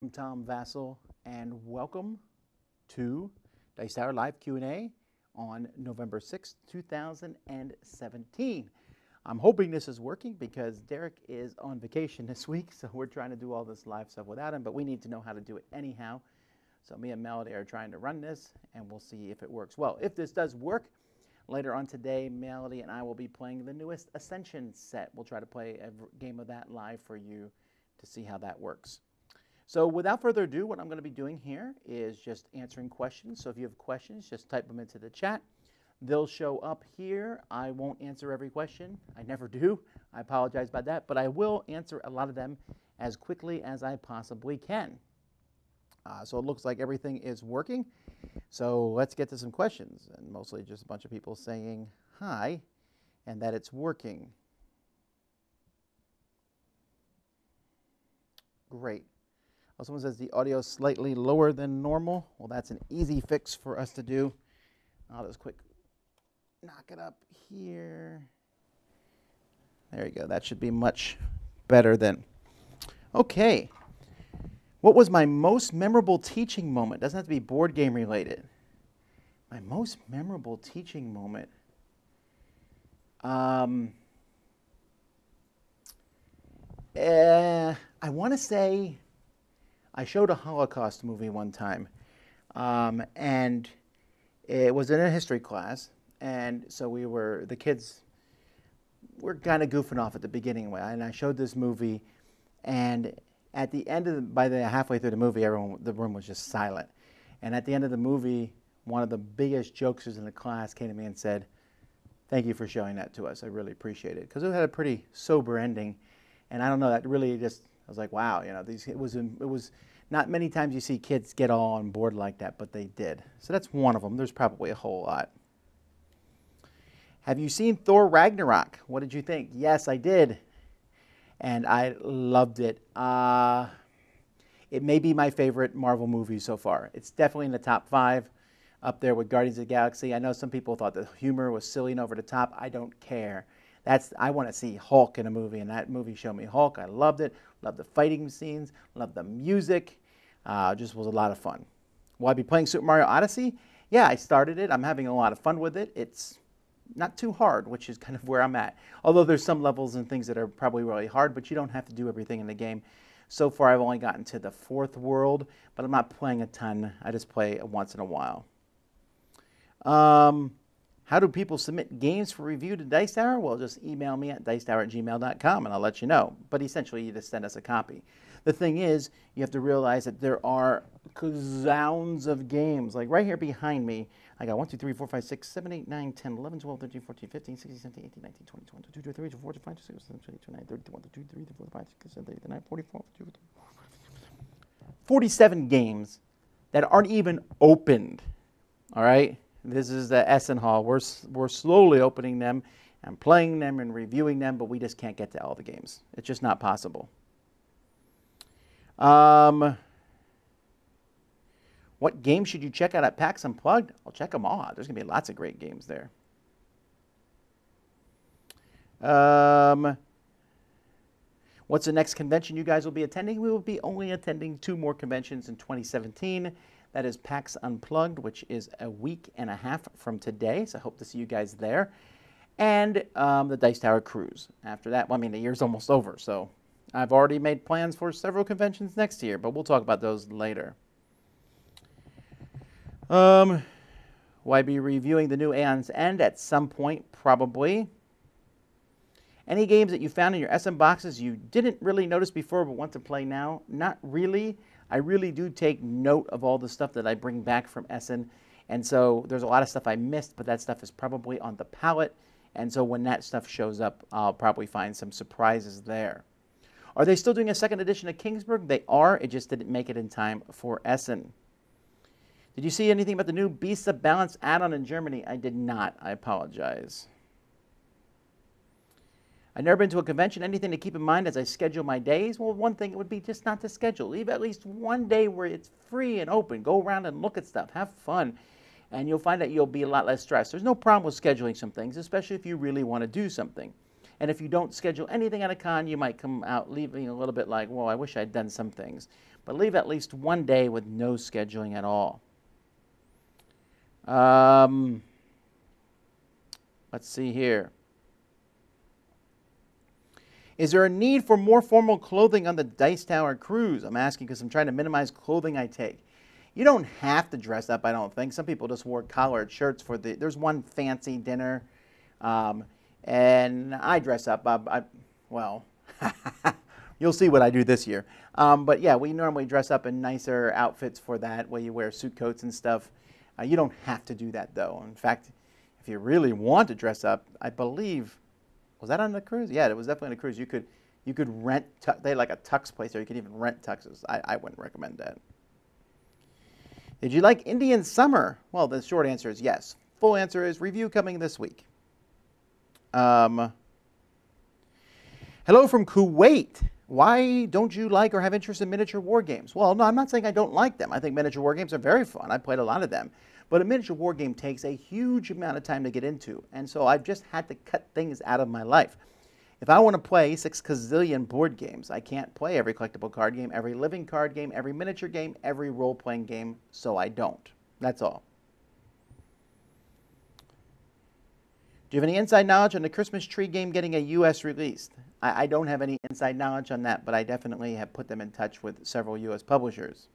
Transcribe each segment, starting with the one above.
I'm Tom Vasel, and welcome to Dice Tower Live Q&A on November 6th, 2017. I'm hoping this is working because Derek is on vacation this week, so we're trying to do all this live stuff without him, but we need to know how to do it anyhow. So me and Melody are trying to run this, and we'll see if it works. Well, if this does work, later on today, Melody and I will be playing the newest Ascension set. We'll try to play a game of that live for you to see how that works. So without further ado, what I'm going to be doing here is just answering questions. So if you have questions, just type them into the chat. They'll show up here. I won't answer every question. I never do. I apologize about that. But I will answer a lot of them as quickly as I possibly can. So it looks like everything is working. So let's get to some questions. And mostly just a bunch of people saying hi and that it's working. Great. Oh, someone says the audio is slightly lower than normal. Well, that's an easy fix for us to do. I'll just quick knock it up here. There you go. That should be much better then. Okay. What was my most memorable teaching moment? Doesn't have to be board game related. My most memorable teaching moment. I want to say I showed a Holocaust movie one time, and it was in a history class, and so the kids were kind of goofing off at the beginning, and I showed this movie, and at the end by the halfway through the movie, the room was just silent, and at the end of the movie, one of the biggest jokesters in the class came to me and said, "Thank you for showing that to us. I really appreciate it," because it had a pretty sober ending, and I don't know, that really just, I was like, wow, it was not many times you see kids get all on board like that, but they did. So that's one of them. There's probably a whole lot. Have you seen Thor Ragnarok? What did you think? Yes, I did. And I loved it. It may be my favorite Marvel movie so far. It's definitely in the top 5, up there with Guardians of the Galaxy. I know some people thought the humor was silly and over the top. I don't care. I want to see Hulk in a movie, and that movie showed me Hulk. I loved it. Loved the fighting scenes. Loved the music. Just was a lot of fun. Will I be playing Super Mario Odyssey? Yeah, I started it. I'm having a lot of fun with it. It's not too hard, which is kind of where I'm at. Although there's some levels and things that are probably really hard, but you don't have to do everything in the game. So far, I've only gotten to the 4th world, but I'm not playing a ton. I just play once in a while. How do people submit games for review to Dice Tower? Well, just email me at dicetower@gmail.com and I'll let you know. But essentially, you just send us a copy. The thing is, you have to realize that there are gazillions of games. Like right here behind me, I got 1, 2, 3, 4, 5, 6, 7, 8, 9, 10, 11, 12, 13, 14, 15, 16, 17, 18, 19, 20, 21, 22, 23, 24, 25, 26, 27, 28, 29, 30, 31, 32, 33, 34, 35, 36, 37, 38, 39, 40, 42, 47 games that aren't even opened. All right? This is the Essen Hall. We're slowly opening them and playing them and reviewing them, but we just can't get to all the games. It's just not possible. What games should you check out at PAX Unplugged? I'll check them all out. There's going to be lots of great games there. What's the next convention you guys will be attending? We will be only attending 2 more conventions in 2017. That is PAX Unplugged, which is a week and a half from today. So I hope to see you guys there. And the Dice Tower Cruise. After that, well, I mean, the year's almost over. So I've already made plans for several conventions next year, but we'll talk about those later. Will I be reviewing the new Aeon's End at some point? Probably. Any games that you found in your SM boxes you didn't really notice before but want to play now? Not really. I really do take note of all the stuff that I bring back from Essen. And so there's a lot of stuff I missed, but that stuff is probably on the palette. And so when that stuff shows up, I'll probably find some surprises there. Are they still doing a 2nd edition of Kingsburg? They are. It just didn't make it in time for Essen. Did you see anything about the new Beasts of Balance add-on in Germany? I did not. I apologize. I've never been to a convention. Anything to keep in mind as I schedule my days? Well, one thing would be just not to schedule. Leave at least one day where it's free and open. Go around and look at stuff. Have fun. And you'll find that you'll be a lot less stressed. There's no problem with scheduling some things, especially if you really want to do something. And if you don't schedule anything at a con, you might come out leaving a little bit like, well, I wish I'd done some things. But leave at least one day with no scheduling at all. Let's see here. Is there a need for more formal clothing on the Dice Tower cruise? I'm asking because I'm trying to minimize clothing I take. You don't have to dress up, I don't think. Some people just wore collared shirts for the... There's one fancy dinner, and I dress up. Well, you'll see what I do this year. But yeah, we normally dress up in nicer outfits for that, where you wear suit coats and stuff. You don't have to do that, though. In fact, if you really want to dress up, I believe... Was that on the cruise? Yeah, it was definitely on the cruise. You could rent, they had like a tux place, or you could even rent tuxes. I wouldn't recommend that. Did you like Indian Summer? Well, the short answer is yes. Full answer is review coming this week. Hello from Kuwait. Why don't you like or have interest in miniature war games? Well, no, I'm not saying I don't like them. I think miniature war games are very fun. I played a lot of them. But a miniature war game takes a huge amount of time to get into, and so I've just had to cut things out of my life. If I want to play 6 gazillion board games, I can't play every collectible card game, every living card game, every miniature game, every role-playing game, so I don't. That's all. Do you have any inside knowledge on the Christmas tree game getting a U.S. release? I don't have any inside knowledge on that, but I definitely have put them in touch with several U.S. publishers.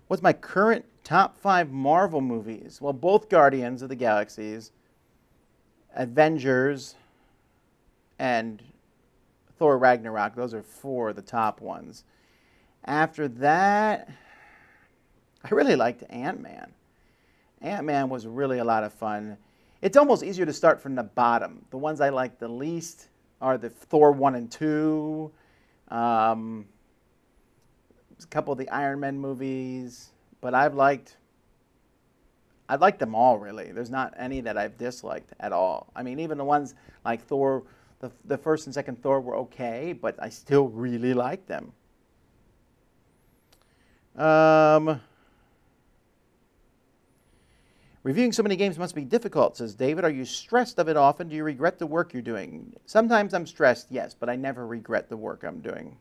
What's my current top 5 Marvel movies? Well, both Guardians of the Galaxies, Avengers, and Thor Ragnarok. Those are 4 of the top ones. After that, I really liked Ant-Man. Ant-Man was really a lot of fun. It's almost easier to start from the bottom. The ones I like the least are the Thor 1 and 2, a couple of the Iron Man movies, but I've liked them all, really. There's not any that I've disliked at all. I mean, even the ones like Thor, the first and second Thor were okay, but I still really like them. Reviewing so many games must be difficult, says David. Are you stressed of it often? Do you regret the work you're doing? Sometimes I'm stressed, yes, but I never regret the work I'm doing.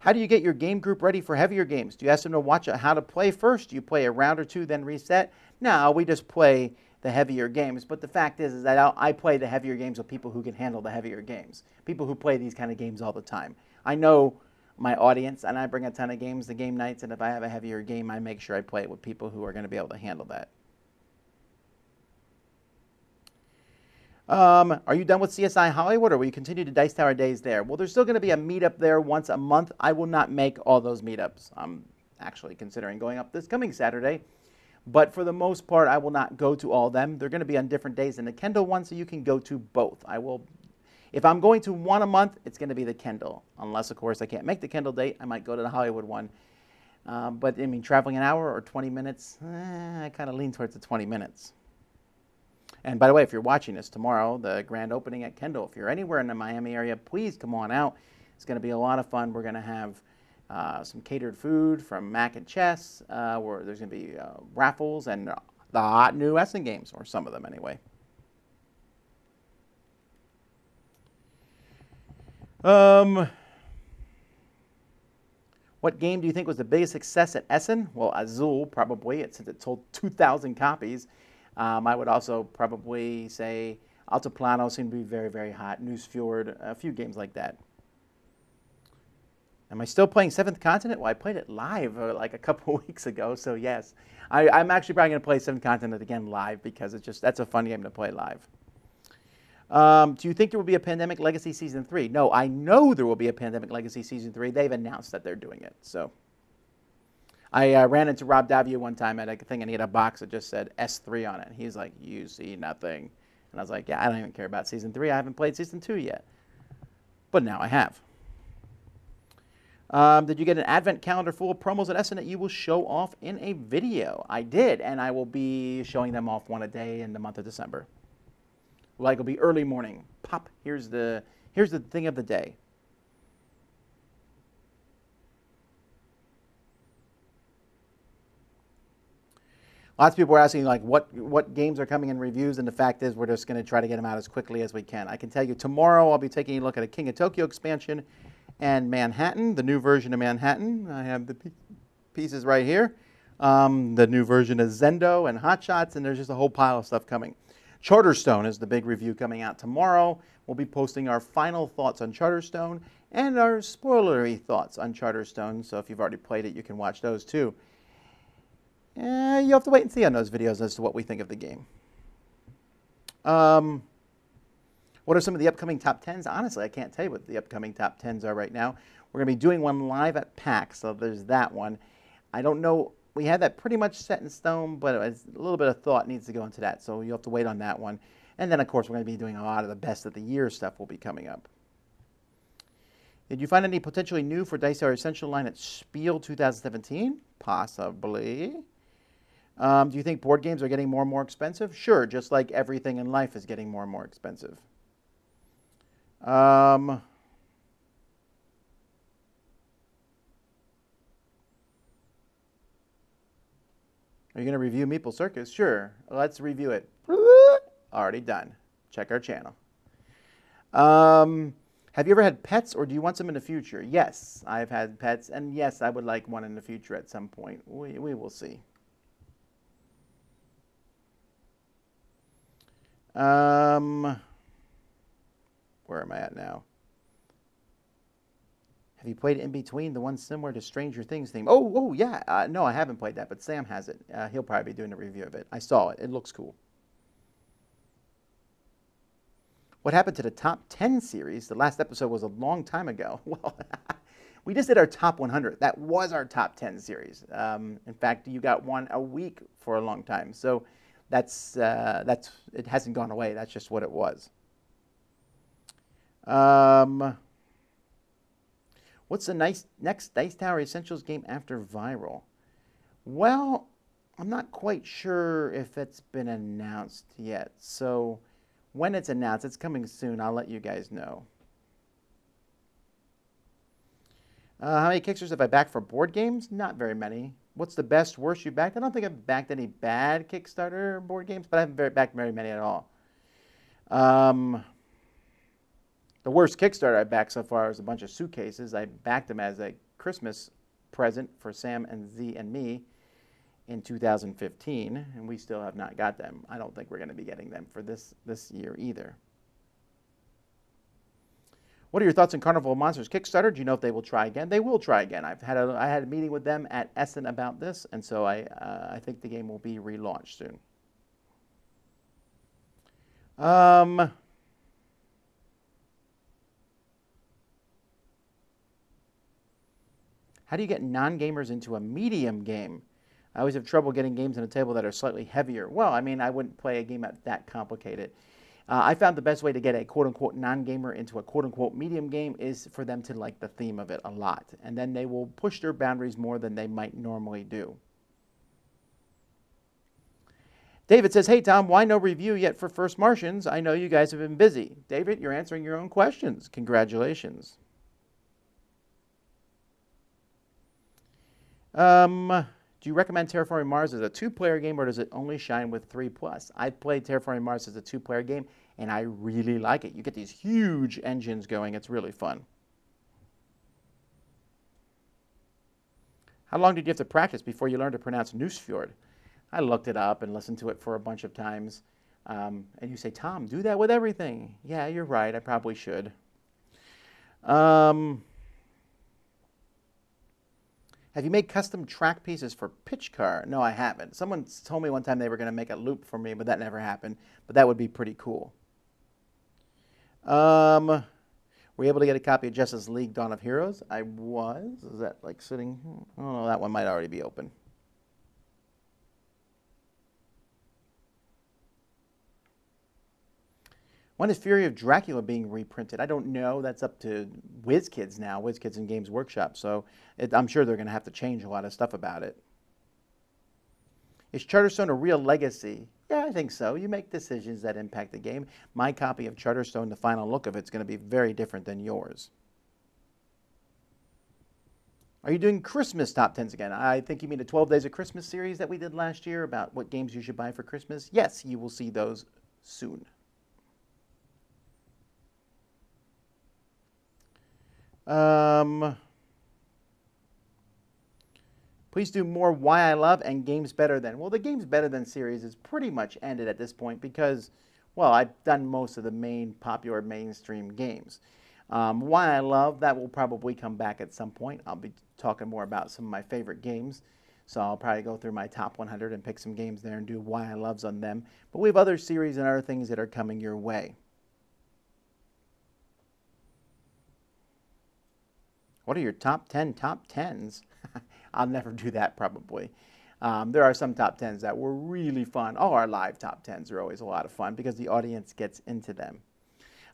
How do you get your game group ready for heavier games? Do you ask them to watch how to play first? Do you play a round or two, then reset? No, we just play the heavier games. But the fact is that I play the heavier games with people who can handle the heavier games. People who play these kind of games all the time. I know my audience, and I bring a ton of games to game nights, and if I have a heavier game, I make sure I play it with people who are going to be able to handle that. Are you done with CSI Hollywood, or will you continue to Dice Tower days there? Well, there's still going to be a meetup there once a month. I will not make all those meetups. I'm actually considering going up this coming Saturday. But for the most part, I will not go to all of them. They're going to be on different days than the Kendall one, so you can go to both. If I'm going to one a month, it's going to be the Kendall. Unless, of course, I can't make the Kendall date, I might go to the Hollywood one. But, I mean, traveling an hour or 20 minutes, I kind of lean towards the 20 minutes. And by the way, if you're watching this tomorrow, the grand opening at Kendall, if you're anywhere in the Miami area, please come on out. It's going to be a lot of fun. We're going to have some catered food from Mac and Chess, where there's going to be raffles and the hot new Essen games, or some of them anyway. What game do you think was the biggest success at Essen? Well, Azul, probably, since it sold 2,000 copies. I would also probably say Altiplano seemed to be very, very hot. Newsfjord, a few games like that. Am I still playing Seventh Continent? Well, I played it live like a couple of weeks ago, so yes. I'm actually probably going to play Seventh Continent again live because that's a fun game to play live. Do you think there will be a Pandemic Legacy Season 3? No, I know there will be a Pandemic Legacy Season 3. They've announced that they're doing it, so. I ran into Rob Davia one time at a thing, and he had a box that just said S3 on it. He's like, you see nothing. And I was like, yeah, I don't even care about Season 3. I haven't played Season 2 yet. But now I have. Did you get an advent calendar full of promos at Essen that you will show off in a video? I did, and I will be showing them off one a day in the month of December. Like, it'll be early morning. Pop, here's the thing of the day. Lots of people were asking like what games are coming in reviews, and the fact is we're just going to try to get them out as quickly as we can. I can tell you tomorrow I'll be taking a look at a King of Tokyo expansion and Manhattan, the new version of Manhattan. I have the pieces right here. The new version of Zendo and Hot Shots, and there's just a whole pile of stuff coming. Charterstone is the big review coming out tomorrow. We'll be posting our final thoughts on Charterstone and our spoilery thoughts on Charterstone. So if you've already played it, you can watch those too. You have to wait and see on those videos as to what we think of the game. What are some of the upcoming top 10s? Honestly, I can't tell you what the upcoming top 10s are right now. We're going to be doing one live at PAX, so there's that one. I don't know. We had that pretty much set in stone, but a little bit of thought needs to go into that, so you'll have to wait on that one. And then, of course, we're going to be doing a lot of the best of the year stuff will be coming up. Did you find any potentially new for Dice Tower Essential line at Spiel 2017? Possibly. Do you think board games are getting more and more expensive? Sure, just like everything in life is getting more and more expensive. Are you going to review Meeple Circus? Sure. Let's review it. Already done. Check our channel. Have you ever had pets, or do you want some in the future? Yes, I've had pets, and yes, I would like one in the future at some point. We will see. Where am I at now? Have you played In Between, the one similar to Stranger Things theme? Oh, yeah. No, I haven't played that, but Sam has it. He'll probably be doing a review of it. I saw it. It looks cool. What happened to the top 10 series? The last episode was a long time ago. Well, we just did our top 100. That was our top 10 series. In fact, you got one a week for a long time. So that's it hasn't gone away. That's just what it was. What's the next Dice Tower Essentials game after Viral? Well, I'm not quite sure if it's been announced yet. So when it's announced, it's coming soon. I'll let you guys know. How many Kickstarters have I backed for board games? Not very many. What's the best, worst you backed? I don't think I've backed any bad Kickstarter board games, but I haven't backed very many at all. The worst Kickstarter I backed so far is a bunch of suitcases. I backed them as a Christmas present for Sam and Z and me in 2015, and we still have not got them. I don't think we're going to be getting them for this year either. What are your thoughts on Carnival of Monsters Kickstarter? Do you know if they will try again? They will try again. I had a meeting with them at Essen about this, and so I think the game will be relaunched soon. How do you get non-gamers into a medium game? I always have trouble getting games on a table that are slightly heavier. Well, I mean, I wouldn't play a game that complicated. I found the best way to get a quote-unquote non-gamer into a quote-unquote medium game is for them to like the theme of it a lot. And then they will push their boundaries more than they might normally do. David says, hey, Tom, why no review yet for First Martians? I know you guys have been busy. David, you're answering your own questions. Congratulations. Do you recommend Terraforming Mars as a 2-player game, or does it only shine with 3+? I played Terraforming Mars as a 2-player game, and I really like it. You get these huge engines going. It's really fun. How long did you have to practice before you learned to pronounce Noosefjord? I looked it up and listened to it for a bunch of times. And you say, Tom, do that with everything. Yeah, you're right. I probably should. Have you made custom track pieces for Pitch Car? No, I haven't. Someone told me one time they were going to make a loop for me, but that never happened. But that would be pretty cool. Were you able to get a copy of Justice League Dawn of Heroes? I was. Is that like sitting? Oh, no, that one might already be open. When is Fury of Dracula being reprinted? I don't know. That's up to WizKids now, WizKids and Games Workshop. So I'm sure they're going to have to change a lot of stuff about it. Is Charterstone a real legacy? Yeah, I think so. You make decisions that impact the game. My copy of Charterstone, the final look of it, is going to be very different than yours. Are you doing Christmas top 10s again? I think you mean the 12 Days of Christmas series that we did last year about what games you should buy for Christmas. Yes, you will see those soon. Please do more Why I Love and Games Better Than. Well, the Games Better Than series is pretty much ended at this point because, well, I've done most of the main popular mainstream games. Why I Love, that will probably come back at some point. I'll be talking more about some of my favorite games. So I'll probably go through my top 100 and pick some games there and do Why I Loves on them. But we have other series and other things that are coming your way. What are your top 10 top 10s? I'll never do that probably. There are some top 10s that were really fun. All our live top 10s are always a lot of fun because the audience gets into them.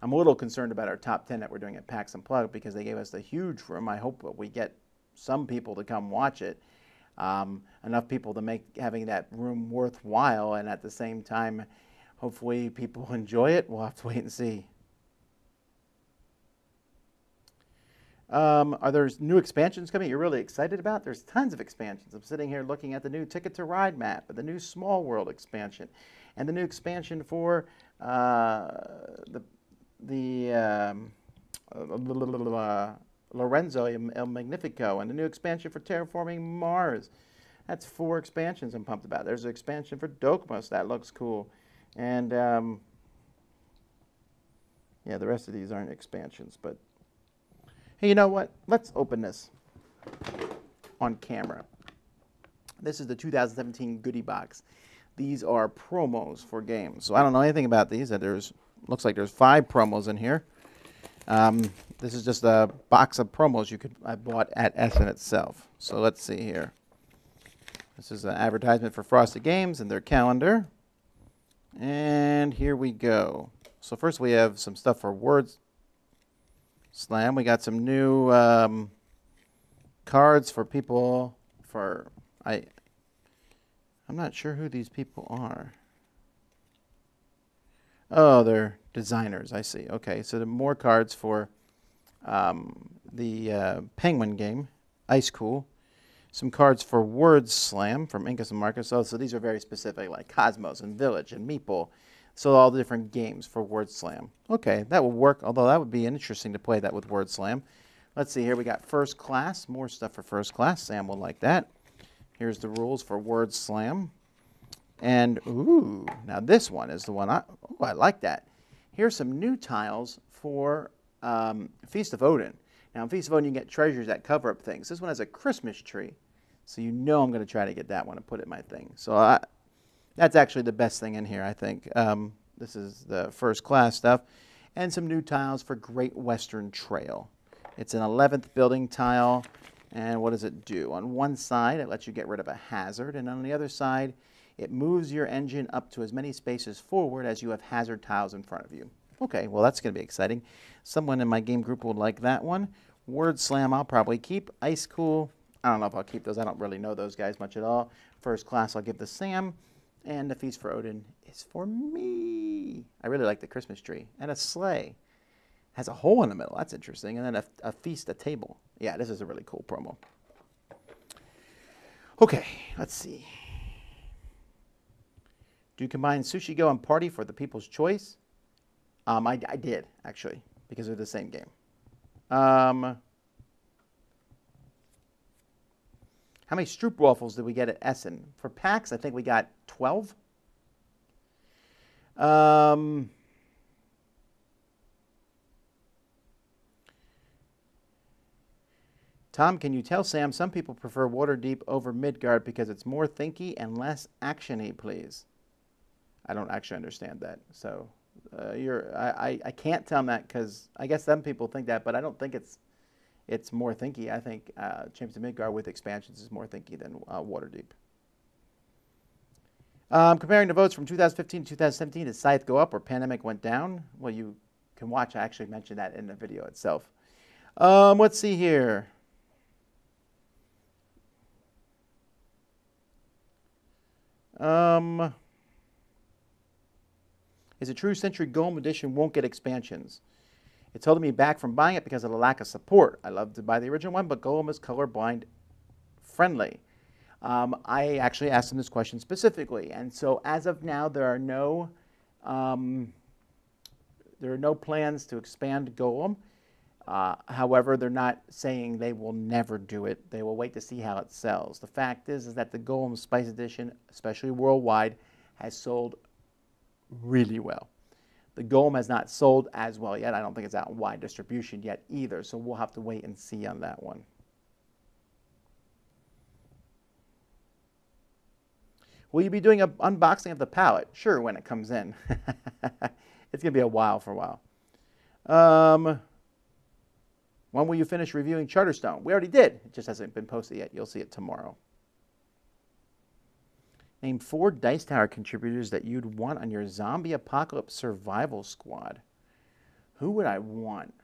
I'm a little concerned about our top 10 that we're doing at PAX Unplugged because they gave us the huge room. I hope that we get some people to come watch it. Enough people to make having that room worthwhile, and at the same time, hopefully people enjoy it. We'll have to wait and see. Are there new expansions coming you're really excited about? There's tons of expansions. I'm sitting here looking at the new Ticket to Ride map, the new Small World expansion, and the new expansion for Lorenzo El Magnifico, and the new expansion for Terraforming Mars. That's 4 expansions I'm pumped about. There's an expansion for Dokmos. That looks cool. And, yeah, the rest of these aren't expansions, but hey, you know what? Let's open this on camera. This is the 2017 goodie box. These are promos for games. So I don't know anything about these. Looks like there's 5 promos in here. This is just a box of promos I bought at Essen itself. So let's see here. This is an advertisement for Frosted Games and their calendar. And here we go. So first we have some stuff for Words Slam. We got some new cards for people I'm not sure who these people are. Oh, they're designers. I see. Okay, so there are more cards for the Penguin game, Ice Cool. Some cards for Words Slam from Incas and Marcus. Oh, so these are very specific, like Cosmos and Village and Meeple. So all the different games for Word Slam. Okay, that will work, although that would be interesting to play that with Word Slam. Let's see here. We got First Class. More stuff for First Class. Sam will like that. Here's the rules for Word Slam. And, ooh, now this one is the one I like that. Here's some new tiles for Feast of Odin. Now, in Feast of Odin, you can get treasures that cover up things. This one has a Christmas tree, so you know I'm going to try to get that one and put it in my thing. So that's actually the best thing in here, I think. This is the First Class stuff. And some new tiles for Great Western Trail. It's an 11th building tile. And what does it do? On one side, it lets you get rid of a hazard. And on the other side, it moves your engine up to as many spaces forward as you have hazard tiles in front of you. Okay, well, that's going to be exciting. Someone in my game group will like that one. Word Slam, I'll probably keep. Ice Cool, I don't know if I'll keep those. I don't really know those guys much at all. First Class, I'll give to Sam. And the Feast for Odin is for me. I really like the Christmas tree. And a sleigh. Has a hole in the middle. That's interesting. And then a feast, a table. Yeah, this is a really cool promo. Okay, let's see. Do you combine Sushi Go and Party for the People's Choice? I did, actually, because they're the same game. How many Stroopwafels did we get at Essen? For PAX, I think we got 12. Tom, can you tell Sam some people prefer Waterdeep over Midgard because it's more thinky and less action-y, please? I don't actually understand that. So I can't tell them that because I guess some people think that, but I don't think it's more thinky. I think Champions of Midgard with expansions is more thinky than Waterdeep. Comparing the votes from 2015 to 2017, did Scythe go up or Pandemic went down? Well, you can watch. I actually mentioned that in the video itself. Let's see here. Is it true Century Golem Edition won't get expansions? It's holding me back from buying it because of the lack of support. I love to buy the original one, but Golem is colorblind friendly. I actually asked him this question specifically, and so as of now, there are no plans to expand Golem. However, they're not saying they will never do it. They will wait to see how it sells. The fact is that the Golem Spice Edition, especially worldwide, has sold really well. The Golem has not sold as well yet. I don't think it's out in wide distribution yet either, so we'll have to wait and see on that one. Will you be doing an unboxing of the palette? Sure, when it comes in. It's going to be a while for a while. When will you finish reviewing Charterstone? We already did. It just hasn't been posted yet. You'll see it tomorrow. Name 4 Dice Tower contributors that you'd want on your zombie apocalypse survival squad. Who would I want?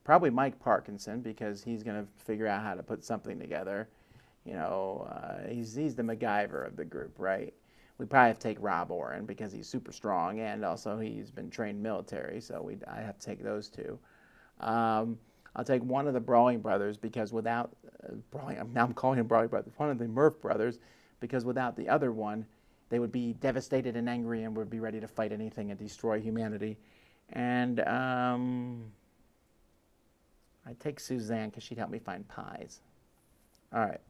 Probably Mike Parkinson, because he's going to figure out how to put something together. You know, he's the MacGyver of the group, right? We probably have to take Rob Oren because he's super strong, and also he's been trained military, so I have to take those two. I'll take one of the Brawling Brothers because without now I'm calling him Brawling Brothers, one of the Murph Brothers, because without the other one, they would be devastated and angry and would be ready to fight anything and destroy humanity. And I'd take Suzanne because she'd help me find pies. All right.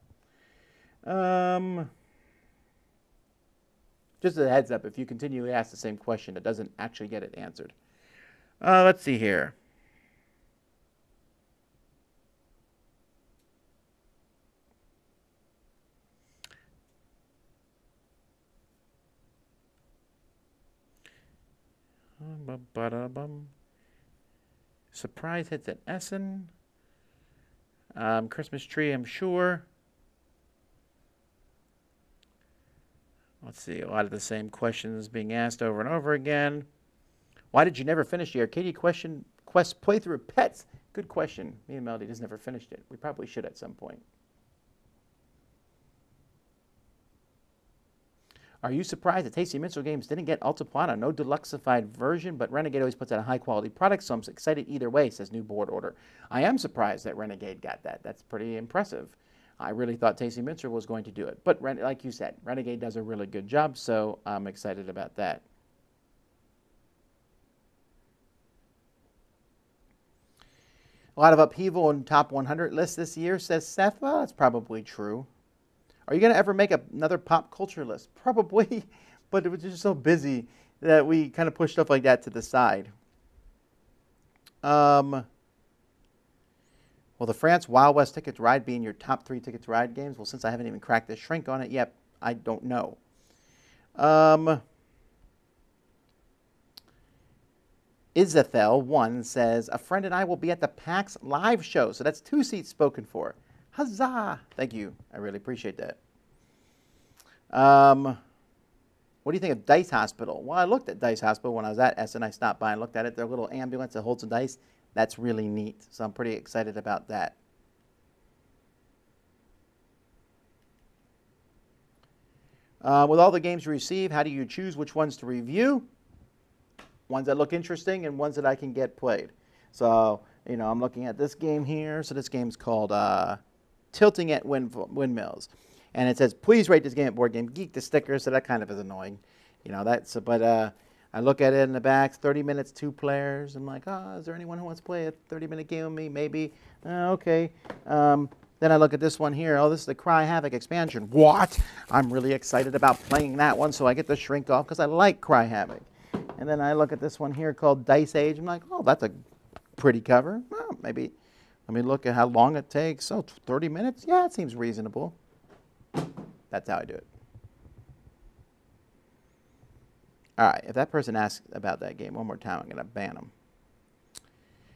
Just a heads up, if you continually ask the same question, it doesn't actually get it answered. Let's see here. Surprise hits at Essen. Christmas tree, I'm sure. Let's see, a lot of the same questions being asked over and over again. Why did you never finish the Arcadia Quest playthrough of Pets? Good question. Me and Melody just never finished it. We probably should at some point. Are you surprised that Tasty Minstrel Games didn't get Altiplano? No deluxeified version, but Renegade always puts out a high-quality product, so I'm excited either way, says New Board Order. I am surprised that Renegade got that. That's pretty impressive. I really thought Tasty Minstrel was going to do it. But like you said, Renegade does a really good job, so I'm excited about that. A lot of upheaval in top 100 lists this year, says Seth. Well, that's probably true. Are you going to ever make another pop culture list? Probably, but it was just so busy that we kind of pushed stuff like that to the side. Will the France Wild West Tickets Ride be in your top 3 Tickets Ride games? Well, since I haven't even cracked the shrink on it yet, I don't know. Isathel1 says, a friend and I will be at the PAX live show. So that's 2 seats spoken for. Huzzah! Thank you. I really appreciate that. What do you think of Dice Hospital? Well, I looked at Dice Hospital when I was at Essen. I stopped by and looked at it. Their little ambulance that holds some dice. That's really neat. So I'm pretty excited about that. With all the games you receive, how do you choose which ones to review? Ones that look interesting and ones that I can get played. So, you know, I'm looking at this game here. So this game's called Tilting at Windmills. And it says, please rate this game at Board Game Geek, the sticker. So that kind of is annoying. You know, that's, but I look at it in the back, 30 minutes, 2 players. I'm like, oh, is there anyone who wants to play a 30-minute game with me? Maybe. Okay. Then I look at this one here. Oh, this is the Cry Havoc expansion. What? I'm really excited about playing that one, so I get the shrink off because I like Cry Havoc. And then I look at this one here called Dice Age. I'm like, oh, that's a pretty cover. Well, maybe let me look at how long it takes. Oh, 30 minutes? Yeah, it seems reasonable. That's how I do it. All right, if that person asks about that game one more time, I'm going to ban them.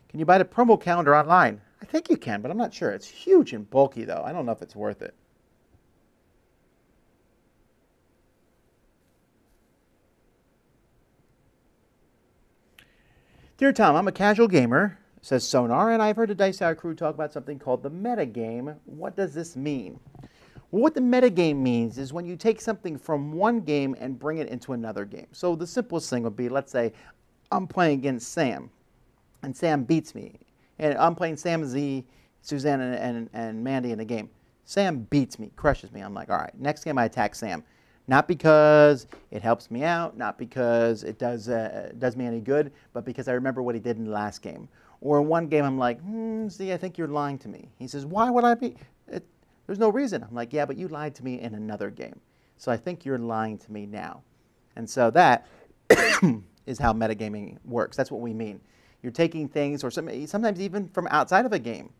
Can you buy the promo calendar online? I think you can, but I'm not sure. It's huge and bulky, though. I don't know if it's worth it. Dear Tom, I'm a casual gamer, says Sonar, and I've heard the Dice Tower crew talk about something called the metagame. What does this mean? Well, what the metagame means is when you take something from one game and bring it into another game. So the simplest thing would be, let's say I'm playing against Sam, and Sam beats me. And I'm playing Sam, Z, Suzanne, and Mandy in the game. Sam beats me, crushes me. I'm like, all right, next game I attack Sam. Not because it helps me out, not because it does me any good, but because I remember what he did in the last game. Or in one game, I'm like, Z, I think you're lying to me. He says, why would I be? There's no reason. I'm like, yeah, but you lied to me in another game. So I think you're lying to me now. And so that is how metagaming works. That's what we mean. You're taking things, or sometimes even from outside of a game.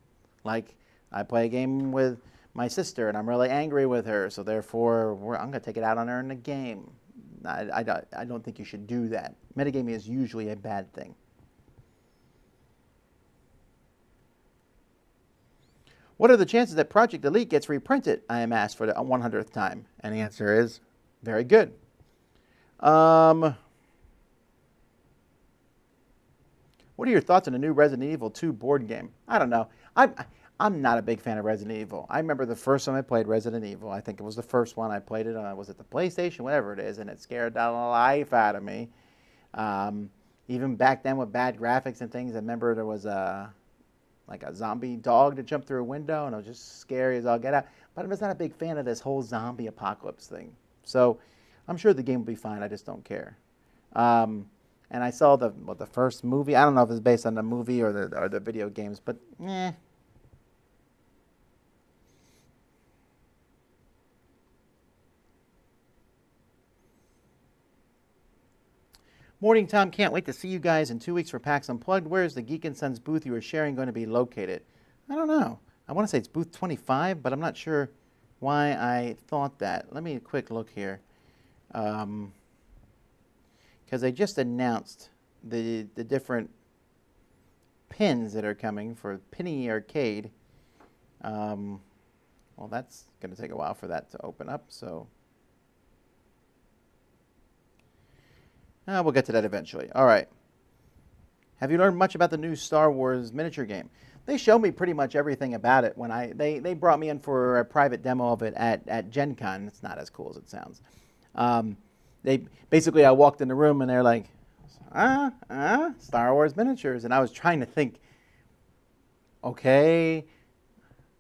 Like, I play a game with my sister, and I'm really angry with her, so therefore I'm going to take it out on her in the game. I don't think you should do that. Metagaming is usually a bad thing. What are the chances that Project Elite gets reprinted? I am asked for the 100th time. And the answer is very good. What are your thoughts on the new Resident Evil 2 board game? I don't know. I'm not a big fan of Resident Evil. I remember the first time I played Resident Evil. I think it was the first one I played it on. Was it the PlayStation? Whatever it is. And it scared the life out of me. Even back then with bad graphics and things, I remember there was like a zombie dog that jumped through a window, and it was just scary as all get out. But I was not a big fan of this whole zombie apocalypse thing. So I'm sure the game will be fine. I just don't care. And I saw the first movie. I don't know if it's based on the movie or the video games, but eh. Morning, Tom. Can't wait to see you guys in 2 weeks for PAX Unplugged. Where is the Geek and Sons booth you were sharing going to be located? I don't know. I want to say it's booth 25, but I'm not sure why I thought that. Let me quick look here. Because they just announced the different pins that are coming for Penny Arcade. Well, that's going to take a while for that to open up, so... we'll get to that eventually. All right. Have you learned much about the new Star Wars miniature game? They showed me pretty much everything about it when they brought me in for a private demo of it at Gen Con. It's not as cool as it sounds. Basically, I walked in the room and they're like, Star Wars miniatures. And I was trying to think, okay,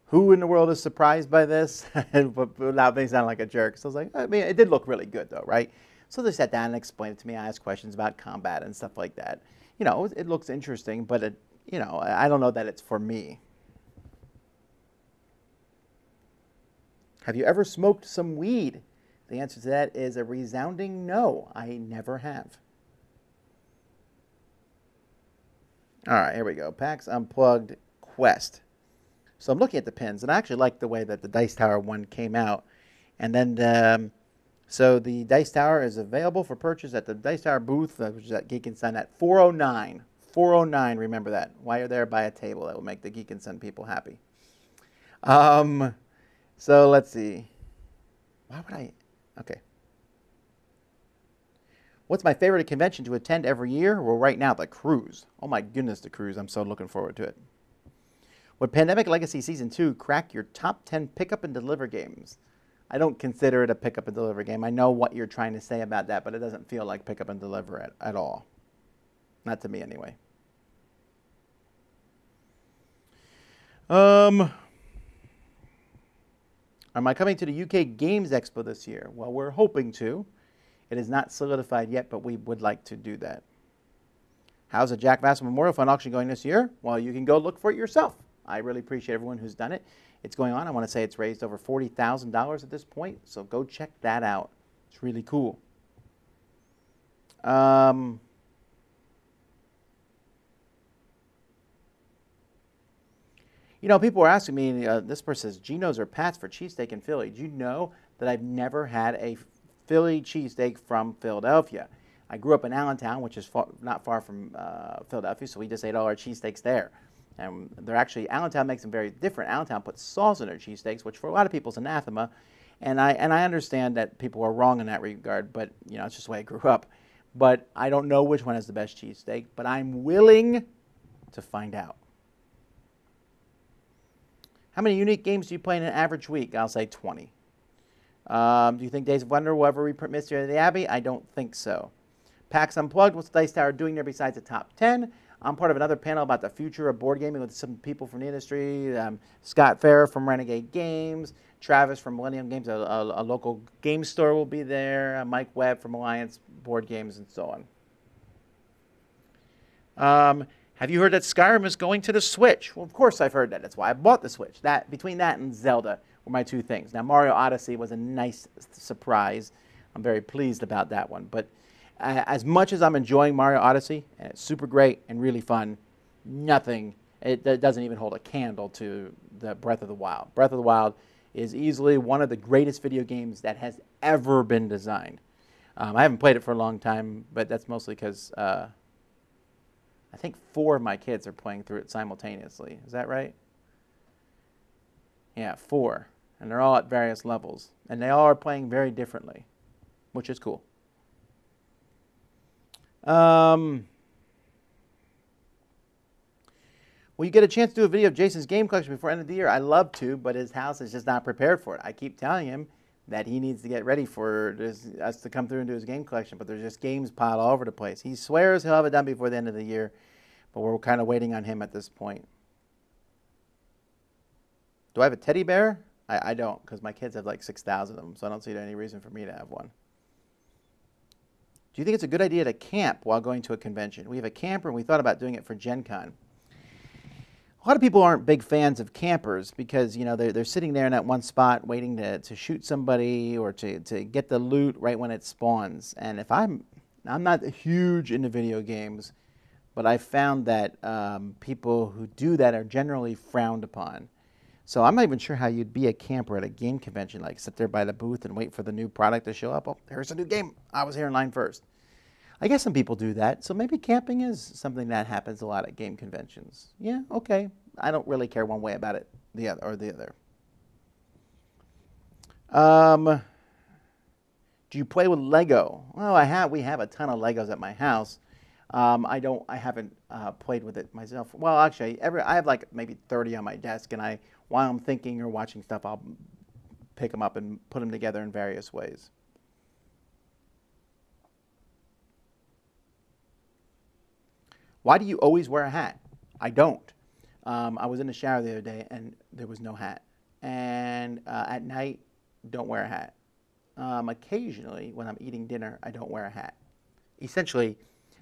who in the world is surprised by this? But without me sounding like a jerk. So I was like, I mean, it did look really good though, right? So they sat down and explained it to me. I asked questions about combat and stuff like that. You know, it looks interesting, but you know, I don't know that it's for me. Have you ever smoked some weed? The answer to that is a resounding no. I never have. All right, here we go. PAX Unplugged Quest. So I'm looking at the pins, and I actually like the way that the Dice Tower one came out. And then... so the Dice Tower is available for purchase at the Dice Tower booth, which is at Geek and Son at 409. 409, remember that. While you're there, buy a table. That will make the Geek and Son people happy. So let's see. Why would I? Okay. What's my favorite convention to attend every year? Well, right now, the cruise. Oh my goodness, the cruise. I'm so looking forward to it. Would Pandemic Legacy Season 2 crack your top 10 pick-up and deliver games? I don't consider it a pick-up and deliver game. I know what you're trying to say about that, but it doesn't feel like pick-up and deliver at all. Not to me, anyway. Am I coming to the UK Games Expo this year? Well, we're hoping to. It is not solidified yet, but we would like to do that. How's the Jack Vasel Memorial Fund auction going this year? Well, you can go look for it yourself. I really appreciate everyone who's done it. It's going on. I want to say it's raised over $40,000 at this point, so go check that out. It's really cool. You know, people are asking me, this person says, Geno's or Pat's for cheesesteak in Philly. Do you know that I've never had a Philly cheesesteak from Philadelphia? I grew up in Allentown, which is not far from Philadelphia, so we just ate all our cheesesteaks there. And they're actually, Allentown makes them very different. Allentown puts sauce in their cheesesteaks, which for a lot of people is anathema. And I understand that people are wrong in that regard, but you know, it's just the way I grew up. But I don't know which one is the best cheesesteak, but I'm willing to find out. How many unique games do you play in an average week? I'll say 20. Do you think Days of Wonder will ever reprint Mystery of the Abbey? I don't think so. PAX Unplugged, what's the Dice Tower doing there besides the top 10? I'm part of another panel about the future of board gaming with some people from the industry. Scott Farrer from Renegade Games, Travis from Millennium Games, a local game store will be there, Mike Webb from Alliance Board Games, and so on. Have you heard that Skyrim is going to the Switch? Well, of course I've heard that. That's why I bought the Switch. Between that and Zelda were my two things. Now, Mario Odyssey was a nice surprise. I'm very pleased about that one. But as much as I'm enjoying Mario Odyssey, and it's super great and really fun, it doesn't even hold a candle to the Breath of the Wild. Breath of the Wild is easily one of the greatest video games that has ever been designed. I haven't played it for a long time, but that's mostly because I think 4 of my kids are playing through it simultaneously. Is that right? Yeah, 4. And they're all at various levels. And they all are playing very differently, which is cool. Will you get a chance to do a video of Jason's game collection before the end of the year? I love to, but his house is just not prepared for it. I keep telling him that he needs to get ready for us to come through and do his game collection, but there's just games piled all over the place. He swears he'll have it done before the end of the year, but we're kind of waiting on him at this point. Do I have a teddy bear? I don't, because my kids have like 6,000 of them, so I don't see any reason for me to have one. Do you think it's a good idea to camp while going to a convention? We have a camper, and we thought about doing it for Gen Con. A lot of people aren't big fans of campers because, you know, they're sitting there in that one spot waiting to shoot somebody or to get the loot right when it spawns. And if I'm not huge into video games, but I found that people who do that are generally frowned upon. So I'm not even sure how you'd be a camper at a game convention, like sit there by the booth and wait for the new product to show up. Oh, there's a new game. I was here in line first. I guess some people do that, so maybe camping is something that happens a lot at game conventions. Yeah, okay. I don't really care one way about it, the other. Do you play with Lego? Well, we have a ton of Legos at my house. I haven't played with it myself. Well, actually, I have like maybe 30 on my desk, and while I'm thinking or watching stuff, I'll pick them up and put them together in various ways. Why do you always wear a hat? I don't. I was in the shower the other day, and there was no hat. And at night, don't wear a hat. Occasionally, when I'm eating dinner, I don't wear a hat. Essentially,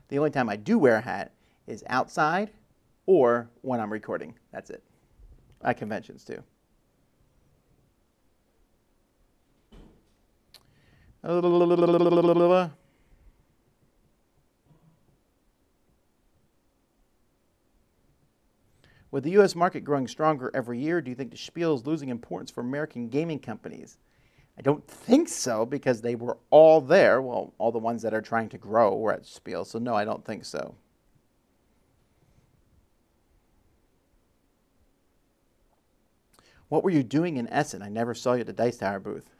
the only time I do wear a hat is outside or when I'm recording. That's it. At conventions, too. With the U.S. market growing stronger every year, do you think the Spiel is losing importance for American gaming companies? I don't think so, because they were all there. Well, all the ones that are trying to grow were at Spiel, so no, I don't think so. What were you doing in Essen? I never saw you at the Dice Tower booth.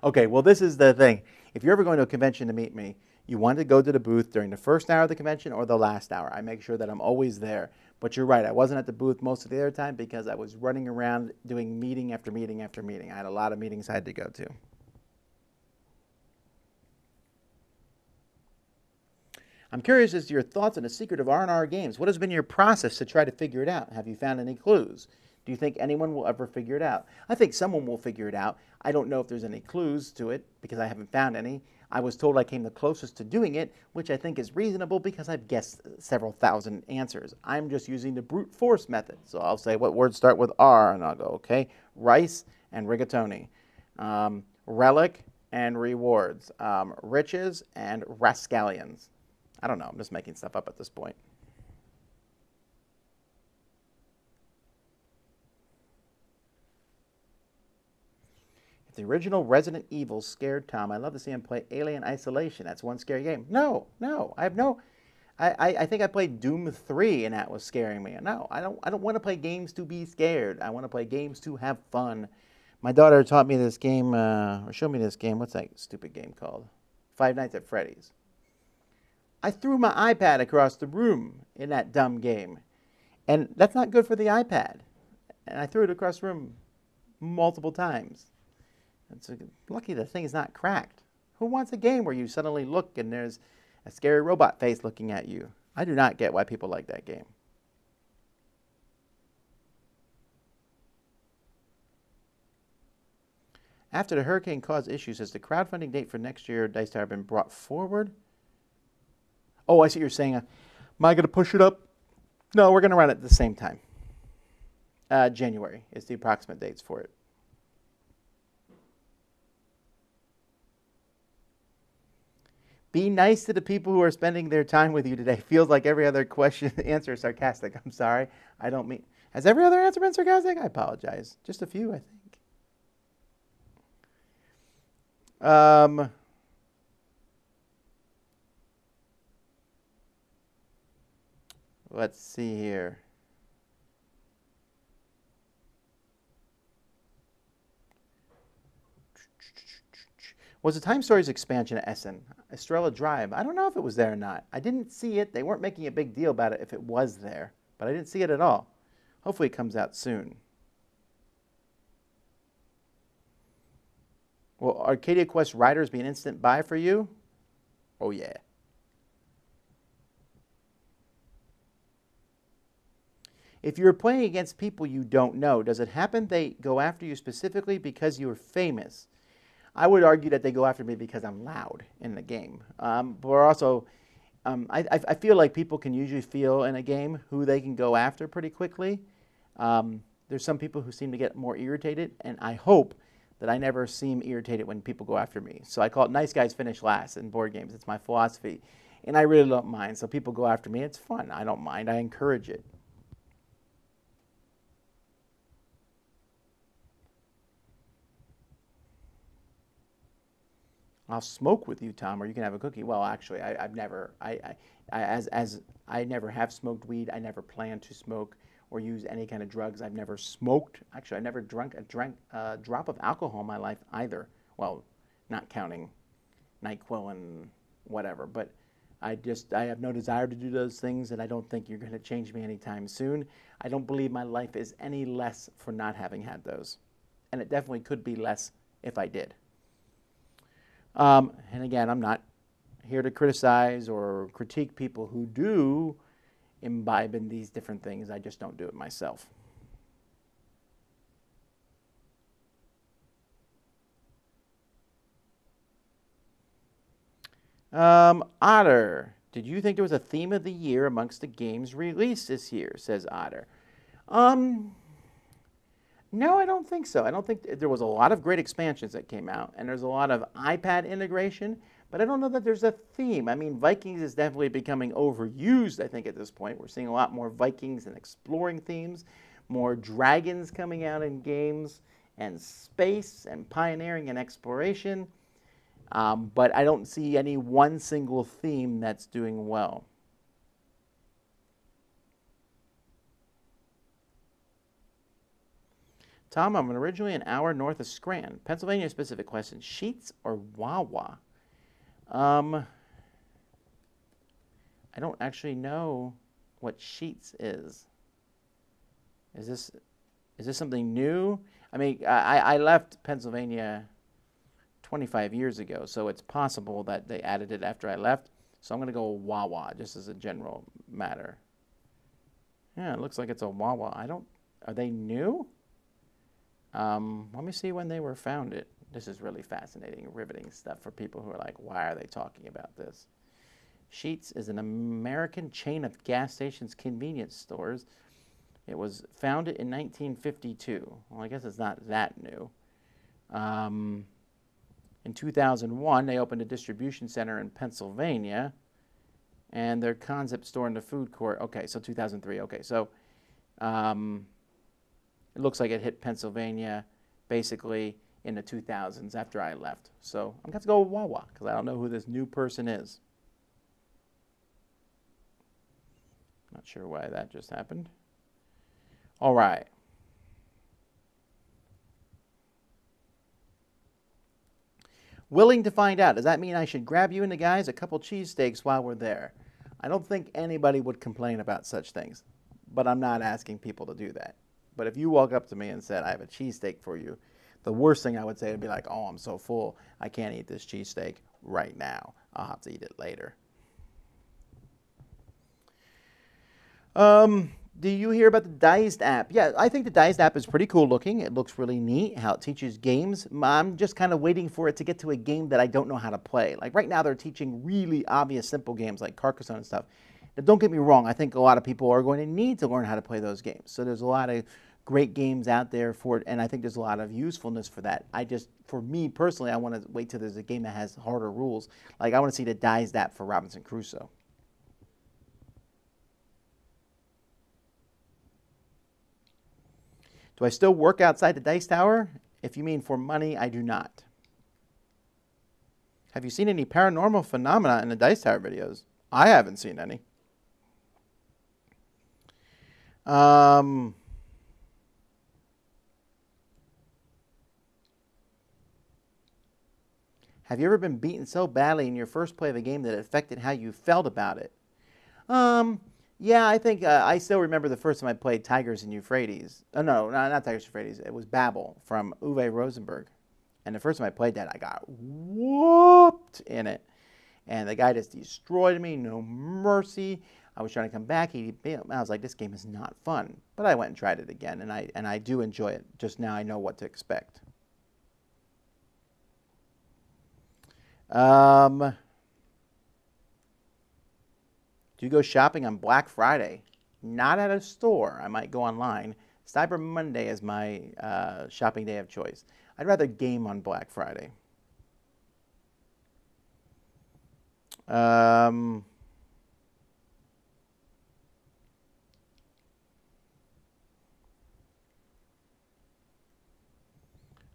Okay, well, this is the thing. If you're ever going to a convention to meet me, you want to go to the booth during the first hour of the convention or the last hour. I make sure that I'm always there. But you're right, I wasn't at the booth most of the other time because I was running around doing meeting after meeting after meeting. I had a lot of meetings I had to go to. I'm curious as to your thoughts on the secret of R&R games. What has been your process to try to figure it out? Have you found any clues? Do you think anyone will ever figure it out? I think someone will figure it out. I don't know if there's any clues to it because I haven't found any. I was told I came the closest to doing it, which I think is reasonable because I've guessed several thousand answers. I'm just using the brute force method. So I'll say what words start with R, and I'll go, okay, rice and rigatoni, relic and rewards, riches and rascallions. I don't know, I'm just making stuff up at this point. The original Resident Evil scared Tom. I'd love to see him play Alien Isolation. That's one scary game. No, I have no. I think I played Doom 3 and that was scaring me. No, I don't want to play games to be scared. I want to play games to have fun. My daughter taught me this game, or showed me this game. What's that stupid game called? Five Nights at Freddy's. I threw my iPad across the room in that dumb game. And that's not good for the iPad. And I threw it across the room multiple times. It's lucky the thing is not cracked. Who wants a game where you suddenly look and there's a scary robot face looking at you? I do not get why people like that game. After the hurricane caused issues, has the crowdfunding date for next year Dice Tower been brought forward? Oh, I see what you're saying. Am I going to push it up? No, we're going to run it at the same time. January is the approximate dates for it. Be nice to the people who are spending their time with you today. Feels like every other question answer is sarcastic. I'm sorry. I don't mean... Has every other answer been sarcastic? I apologize. Just a few, I think. Let's see here. Was the Time Stories expansion at Essen, Estrella Drive? I don't know if it was there or not. I didn't see it. They weren't making a big deal about it if it was there, but I didn't see it at all. Hopefully it comes out soon. Will Arcadia Quest Riders be an instant buy for you? Oh, yeah. If you're playing against people you don't know, does it happen they go after you specifically because you're famous? I would argue that they go after me because I'm loud in the game. But also, I feel like people can usually feel in a game who they can go after pretty quickly. There's some people who seem to get more irritated, and I hope that I never seem irritated when people go after me. So I call it nice guys finish last in board games. It's my philosophy, and I really don't mind. So people go after me. It's fun. I don't mind. I encourage it. I'll smoke with you, Tom, or you can have a cookie. Well, actually, I've never, I never have smoked weed. I never plan to smoke or use any kind of drugs. I've never smoked. Actually, I never drank a drop of alcohol in my life either. Well, not counting NyQuil and whatever. But I have no desire to do those things, and I don't think you're going to change me anytime soon. I don't believe my life is any less for not having had those. And it definitely could be less if I did. And again, I'm not here to criticize or critique people who do imbibe in these different things. I just don't do it myself. Otter, did you think there was a theme of the year amongst the games released this year? Says Otter. No, I don't think so. I don't think there was a lot of great expansions that came out, and there's a lot of iPad integration, but I don't know that there's a theme. I mean, Vikings is definitely becoming overused, I think, at this point. We're seeing a lot more Vikings and exploring themes, more dragons coming out in games, and space, and pioneering and exploration, but I don't see any one single theme that's doing well. Tom, I'm originally an hour north of Scranton. Pennsylvania specific question. Sheets or Wawa? I don't actually know what Sheets is. Is this something new? I mean, I left Pennsylvania 25 years ago, so it's possible that they added it after I left. So I'm going to go Wawa, just as a general matter. Yeah, it looks like it's a Wawa. Are they new? Let me see when they were founded. This is really fascinating, riveting stuff for people who are like, why are they talking about this? Sheetz is an American chain of gas stations, convenience stores. It was founded in 1952. Well, I guess it's not that new. In 2001, they opened a distribution center in Pennsylvania, and their concept store in the food court. Okay, so 2003. Okay, so it looks like it hit Pennsylvania basically in the 2000s after I left. So I'm going to go with Wawa because I don't know who this new person is. Not sure why that just happened. All right. Willing to find out. Does that mean I should grab you and the guys a couple cheesesteaks while we're there? I don't think anybody would complain about such things, but I'm not asking people to do that. But if you walk up to me and said, I have a cheesesteak for you, The worst thing I would say would be like, oh, I'm so full, I can't eat this cheesesteak right now. I'll have to eat it later. Do you hear about the Diced app? Yeah, I think the Diced app is pretty cool looking. It looks really neat how it teaches games. I'm just kind of waiting for it to get to a game that I don't know how to play. Like right now they're teaching really obvious simple games like Carcassonne and stuff. Now, don't get me wrong, I think a lot of people are going to need to learn how to play those games. So there's a lot of great games out there for it, and I think there's a lot of usefulness for that. For me personally, I want to wait till there's a game that has harder rules. Like I want to see the Diced app for Robinson Crusoe. Do I still work outside the Dice Tower? If you mean for money, I do not. Have you seen any paranormal phenomena in the Dice Tower videos? I haven't seen any. Have you ever been beaten so badly in your first play of a game that it affected how you felt about it? Yeah, I think I still remember the first time I played Tigers and Euphrates. Oh, no, not Tigers and Euphrates. It was Babel from Uwe Rosenberg. And the first time I played that, I got whooped in it. And the guy just destroyed me, no mercy. I was trying to come back. I was like, this game is not fun. But I went and tried it again, and I do enjoy it. Just now I know what to expect. Do you go shopping on Black Friday? Not at a store. I might go online. Cyber Monday is my shopping day of choice. I'd rather game on Black Friday.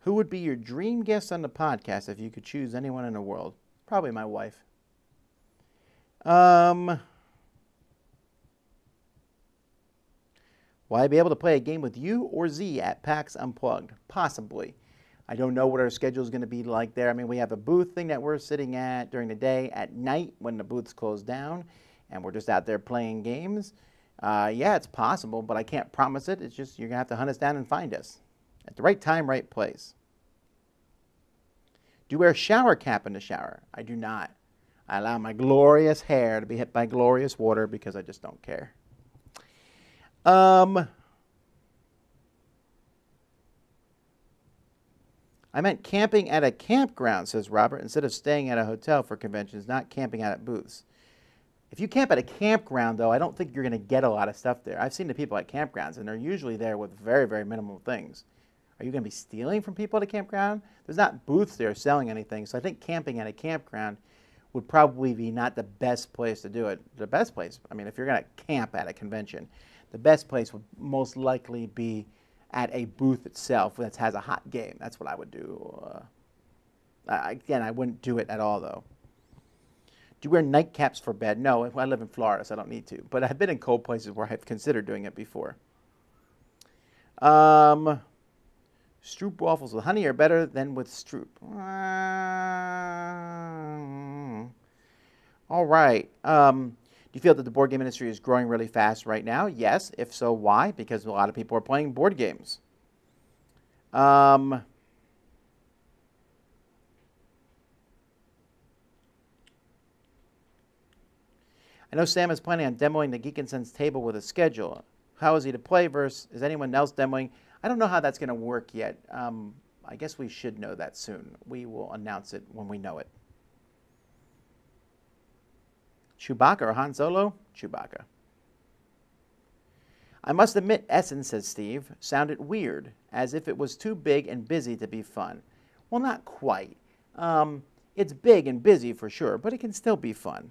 Who would be your dream guest on the podcast if you could choose anyone in the world? Probably my wife. Will I be able to play a game with you or Z at PAX Unplugged? Possibly. I don't know what our schedule is going to be like there. I mean, we have a booth thing that we're sitting at during the day. At night, when the booth's closed down, and we're just out there playing games. Yeah, it's possible, but I can't promise it. It's just you're going to have to hunt us down and find us. At the right time, right place. Do you wear a shower cap in the shower? I do not. I allow my glorious hair to be hit by glorious water because I just don't care. I meant camping at a campground, says Robert, instead of staying at a hotel for conventions, not camping out at booths. If you camp at a campground, though, I don't think you're going to get a lot of stuff there. I've seen the people at campgrounds, and they're usually there with very, very minimal things. Are you going to be stealing from people at a campground? There's not booths there selling anything, so I think camping at a campground would probably be not the best place to do it. The best place, I mean, if you're going to camp at a convention, the best place would most likely be at a booth itself that has a hot game. That's what I would do. Again, I wouldn't do it at all, though. Do you wear nightcaps for bed? No, I live in Florida, so I don't need to. But I've been in cold places where I've considered doing it before. Stroop waffles with honey are better than with Stroop. All right. Do you feel that the board game industry is growing really fast right now? Yes. If so, why? Because a lot of people are playing board games. I know Sam is planning on demoing the Geek and Sense table with a schedule. How is he to play versus is anyone else demoing? I don't know how that's going to work yet. I guess we should know that soon. We will announce it when we know it. Chewbacca or Han Solo? Chewbacca. I must admit, Essen, says Steve, sounded weird, as if it was too big and busy to be fun. Well, not quite. It's big and busy for sure, but it can still be fun.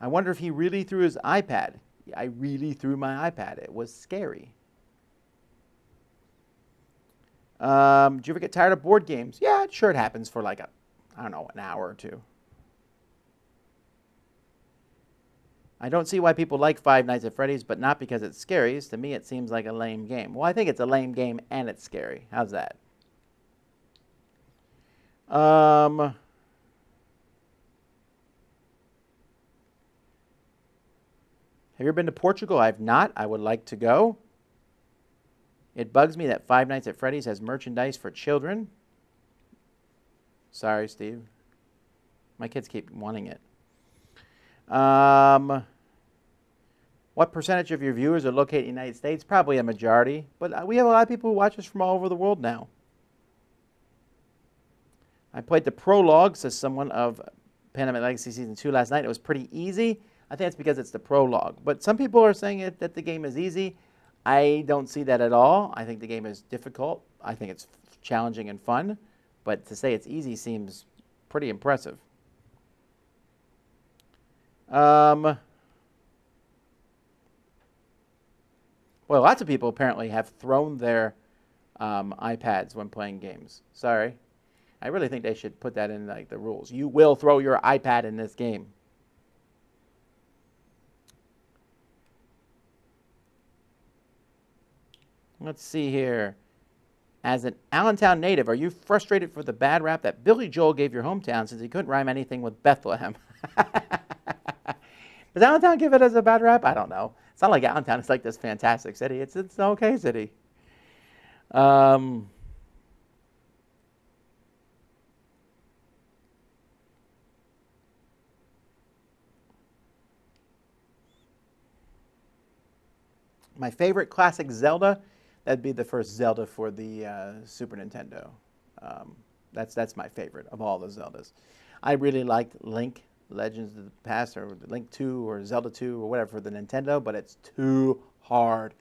I wonder if he really threw his iPad. I really threw my iPad. It was scary. Do you ever get tired of board games? Yeah, sure it happens for like I don't know, an hour or two. I don't see why people like Five Nights at Freddy's, but not because it's scary. To me, it seems like a lame game. Well, I think it's a lame game and it's scary. How's that? Have you ever been to Portugal? I have not. I would like to go. It bugs me that Five Nights at Freddy's has merchandise for children. Sorry, Steve. My kids keep wanting it. What percentage of your viewers are located in the United States? Probably a majority, but we have a lot of people who watch us from all over the world now. I played the prologue, says someone, of Pandemic Legacy Season 2 last night. It was pretty easy. I think it's because it's the prologue. But some people are saying that the game is easy. I don't see that at all. I think the game is difficult. I think it's challenging and fun. But to say it's easy seems pretty impressive. Well, lots of people apparently have thrown their iPads when playing games. Sorry. I really think they should put that in like the rules. You will throw your iPad in this game. Let's see here. As an Allentown native, are you frustrated for the bad rap that Billy Joel gave your hometown since he couldn't rhyme anything with Bethlehem? Does Allentown give it as a bad rap? I don't know. It's not like Allentown. It's like this fantastic city. It's an okay city. My favorite classic Zelda, that'd be the first Zelda for the Super Nintendo. That's my favorite of all the Zeldas. I really liked Link, Legends of the Past, or Link 2, or Zelda 2, or whatever for the Nintendo, but it's too hard.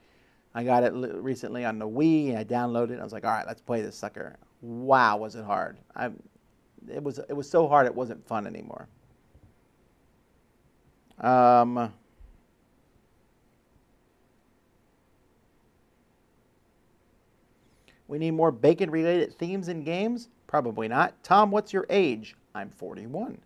I got it recently on the Wii, and I downloaded it, and I was like, all right, let's play this sucker. Wow, was it hard. It was so hard it wasn't fun anymore. We need more bacon-related themes in games? Probably not. Tom, what's your age? I'm 41.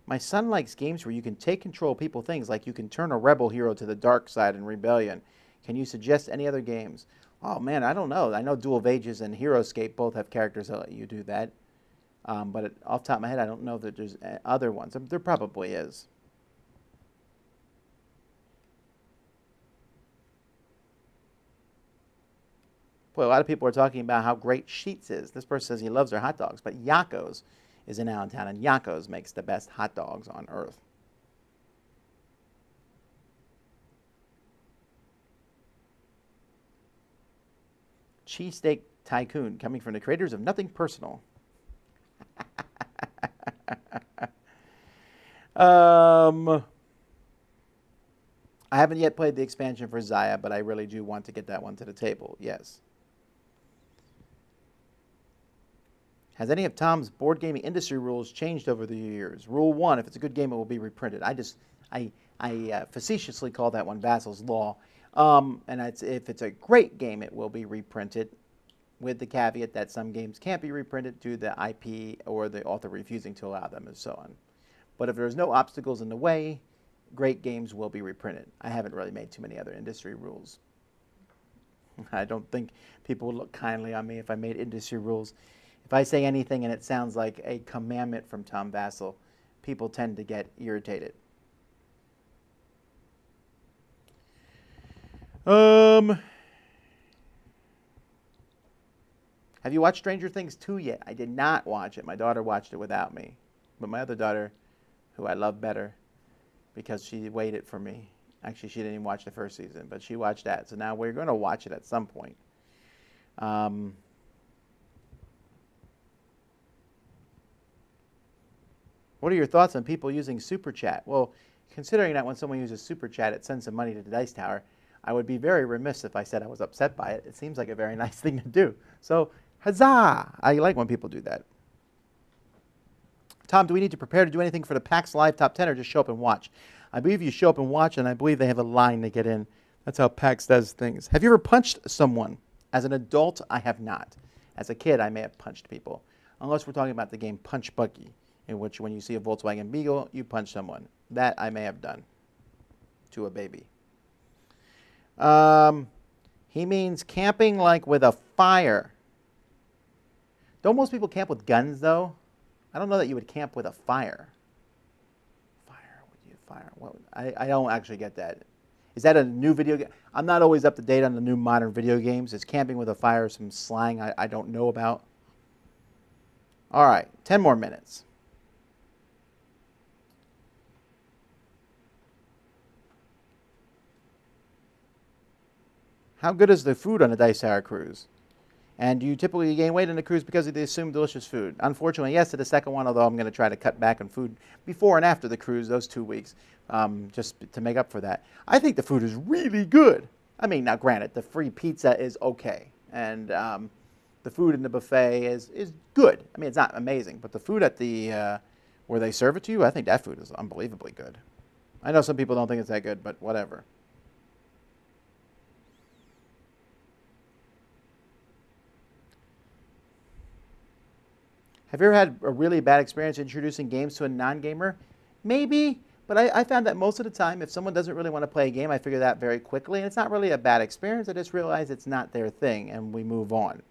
My son likes games where you can take control of people, things like you can turn a rebel hero to the dark side in Rebellion. Can you suggest any other games? Oh, man, I don't know. I know Duel of Ages and HeroScape both have characters that let you do that. But off the top of my head, I don't know that there's other ones. There probably is. Boy, a lot of people are talking about how great Sheetz is. This person says he loves their hot dogs, but Yakko's is in Allentown, and Yakko's makes the best hot dogs on earth. Cheesesteak Tycoon, coming from the creators of Nothing Personal. I haven't yet played the expansion for Zaya, but I really do want to get that one to the table, yes. Has any of Tom's board gaming industry rules changed over the years? Rule 1, if it's a good game, it will be reprinted. I facetiously call that one Vasel's Law. And if it's a great game, it will be reprinted, with the caveat that some games can't be reprinted due to the IP or the author refusing to allow them and so on. But if there's no obstacles in the way, great games will be reprinted. I haven't really made too many other industry rules. I don't think people would look kindly on me if I made industry rules. If I say anything and it sounds like a commandment from Tom Vasel, people tend to get irritated. Have you watched Stranger Things 2 yet? I did not watch it. My daughter watched it without me. But my other daughter, who I love better because she waited for me. Actually, she didn't even watch the first season, but she watched that. So now we're going to watch it at some point. What are your thoughts on people using Super Chat? Well, considering that when someone uses Super Chat, it sends some money to the Dice Tower, I would be very remiss if I said I was upset by it. It seems like a very nice thing to do. So, huzzah! I like when people do that. Tom, do we need to prepare to do anything for the PAX Live Top 10 or just show up and watch? I believe you show up and watch, and I believe they have a line to get in. That's how PAX does things. Have you ever punched someone? As an adult, I have not. As a kid, I may have punched people. Unless we're talking about the game Punch Buggy, in which when you see a Volkswagen Beetle, you punch someone. That I may have done to a baby. He means camping like with a fire. Don't most people camp with guns, though? I don't know that you would camp with a fire. fire. Well, I don't actually get that. Is that a new video game? I'm not always up to date on the new modern video games. Is camping with a fire some slang I don't know about? All right, 10 more minutes. How good is the food on a Dice Tower cruise? And do you typically gain weight on a cruise because of the assumed delicious food? Unfortunately, yes to the second one, although I'm going to try to cut back on food before and after the cruise, those 2 weeks, just to make up for that. I think the food is really good. I mean, now granted, the free pizza is okay. And the food in the buffet is good. I mean, it's not amazing, but the food at the where they serve it to you, I think that food is unbelievably good. I know some people don't think it's that good, but whatever. Have you ever had a really bad experience introducing games to a non-gamer? Maybe, but I found that most of the time, if someone doesn't really want to play a game, I figure that very quickly, and it's not really a bad experience. I just realize it's not their thing, and we move on.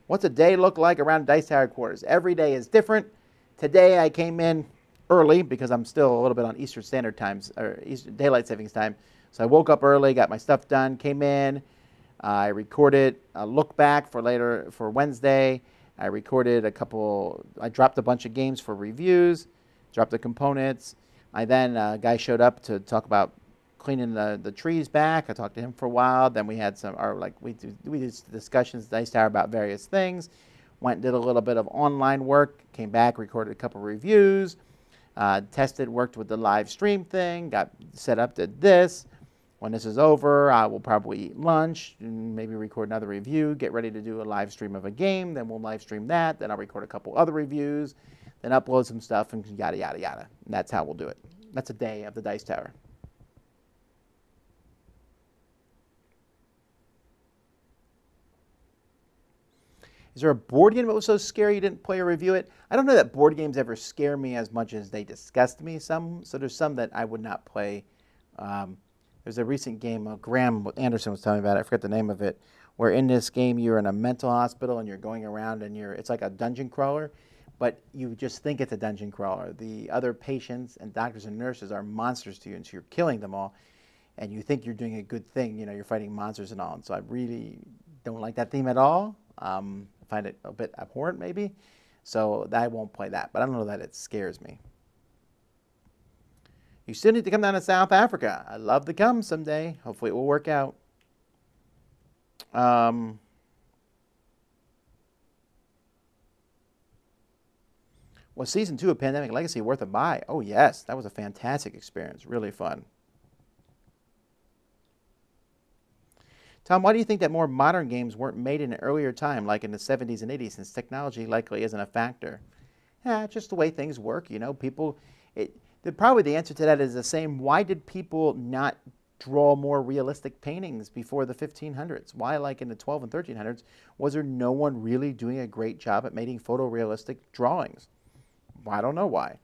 What's a day look like around Dice Tower headquarters? Every day is different. Today I came in early because I'm still a little bit on Eastern Standard Times, or Eastern Daylight Savings Time. So I woke up early, got my stuff done, came in. I recorded a look back for later for Wednesday. I recorded I dropped a bunch of games for reviews, dropped the components. A guy showed up to talk about cleaning the trees back. I talked to him for a while. Then we had we did discussions at Dice Tower about various things. Went and did a little bit of online work. Came back, recorded a couple reviews. Tested, worked with the live stream thing. Got set up, did this. When this is over, I will probably eat lunch and maybe record another review, get ready to do a live stream of a game, then we'll live stream that, then I'll record a couple other reviews, then upload some stuff, and yada, yada, yada. And that's how we'll do it. That's a day of the Dice Tower. Is there a board game that was so scary you didn't play or review it? I don't know that board games ever scare me as much as they disgust me. So there's some that I would not play. There's a recent game, Graham Anderson was telling me about it, I forget the name of it, where in this game you're in a mental hospital and you're going around and it's like a dungeon crawler, but you just think it's a dungeon crawler. The other patients and doctors and nurses are monsters to you, and so you're killing them all, and you think you're doing a good thing, you're fighting monsters and all, and so I really don't like that theme at all. I find it a bit abhorrent maybe, so I won't play that, but I don't know that it scares me. You still need to come down to South Africa. I'd love to come someday. Hopefully it will work out. Was Season 2 of Pandemic Legacy worth a buy? Oh, yes. That was a fantastic experience. Really fun. Tom, why do you think that more modern games weren't made in an earlier time, like in the 70s and 80s, since technology likely isn't a factor? Yeah, just the way things work. People... Probably the answer to that is the same. Why did people not draw more realistic paintings before the 1500s? Why, like in the 12 and 1300s, was there no one really doing a great job at making photorealistic drawings? Well, I don't know why.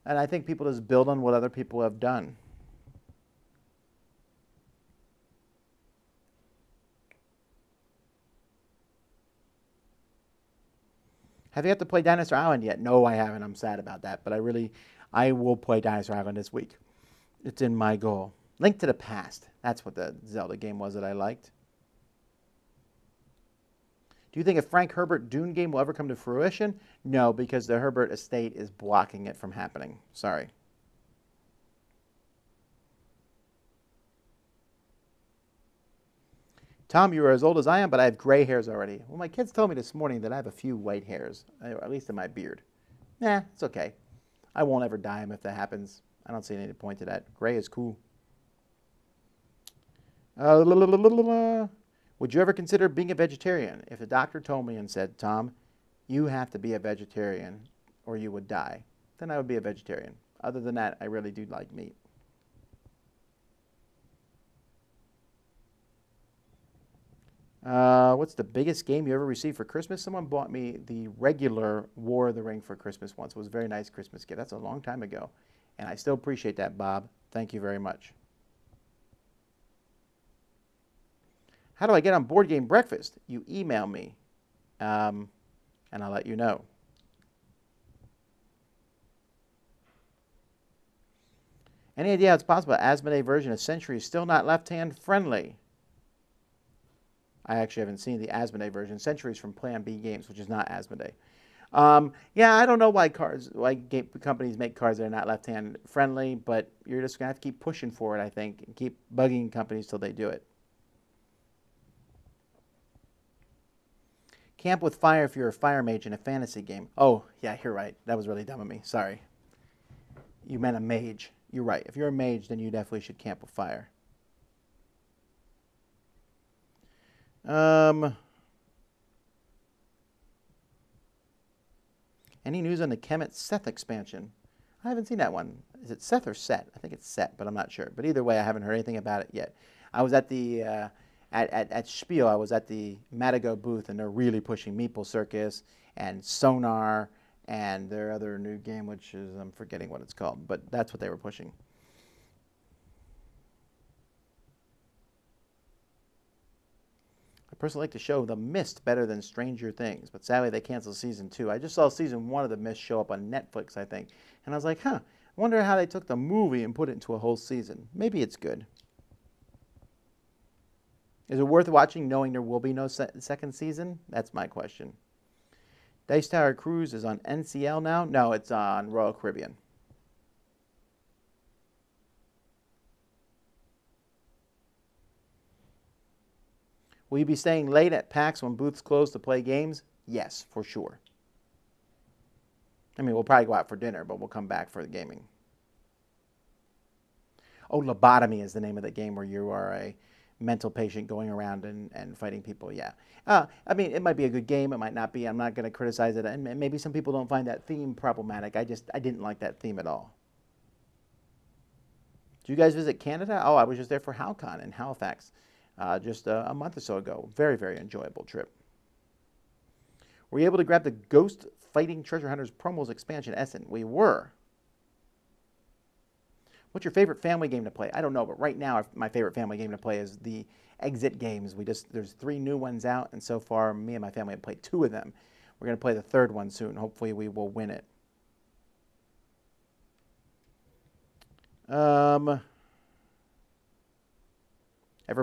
And I think people just build on what other people have done. Have you had to play Dinosaur Island yet? No, I haven't. I'm sad about that, but I will play Dinosaur Island this week. It's in my goal. Link to the Past. That's what the Zelda game was that I liked. Do you think a Frank Herbert Dune game will ever come to fruition? No, because the Herbert estate is blocking it from happening. Sorry. Tom, you are as old as I am, but I have gray hairs already. Well, my kids told me this morning that I have a few white hairs, at least in my beard. Nah, it's okay. I won't ever dye them if that happens. I don't see any point to that. Gray is cool. Would you ever consider being a vegetarian? If the doctor told me and said, Tom, you have to be a vegetarian or you would die, then I would be a vegetarian. Other than that, I really do like meat. What's the biggest game you ever received for Christmas? Someone bought me the regular War of the Ring for Christmas once. It was a very nice Christmas gift. That's a long time ago. And I still appreciate that, Bob. Thank you very much. How do I get on Board Game Breakfast? You email me, and I'll let you know. Any idea how it's possible Asmodee version of Century is still not left-hand friendly? I actually haven't seen the Asmodee version. Century's from Plan B Games, which is not Asmodee. Yeah, I don't know why companies make cards that are not left-hand friendly, but you're just going to have to keep pushing for it, I think, and keep bugging companies till they do it. Camp with fire if you're a fire mage in a fantasy game. Oh, yeah, you're right. That was really dumb of me. sorry. You meant a mage. You're right. If you're a mage, then you definitely should camp with fire. Any news on the Kemet Seth expansion? I haven't seen that one. Is it Seth or Set? I think it's Set, but I'm not sure. But either way, I haven't heard anything about it yet. I was at the at Spiel. I was at the Matago booth, and they're really pushing Meeple Circus and Sonar and their other new game, which is I'm forgetting what it's called, but that's what they were pushing. I personally like to show The Mist better than Stranger Things, but sadly they canceled season 2. I just saw season 1 of The Mist show up on Netflix, I think, and I was like, I wonder how they took the movie and put it into a whole season. Maybe it's good. Is it worth watching knowing there will be no second season? That's my question. Dice Tower Cruise is on NCL now? No, it's on Royal Caribbean. Will you be staying late at PAX when booths close to play games? Yes, for sure. I mean, we'll probably go out for dinner, but we'll come back for the gaming. Oh, Lobotomy is the name of the game where you are a mental patient going around and fighting people, yeah. I mean, it might be a good game. It might not be. I'm not going to criticize it. And maybe some people don't find that theme problematic. I didn't like that theme at all. Did you guys visit Canada? Oh, I was just there for HowlCon in Halifax just a month or so ago. Very, very enjoyable trip. Were you able to grab the Ghost Fighting Treasure Hunters promos expansion, Essen? We were. What's your favorite family game to play? I don't know, but right now my favorite family game to play is the Exit games. There's 3 new ones out, and so far me and my family have played 2 of them. We're going to play the 3rd one soon. Hopefully we will win it. Ever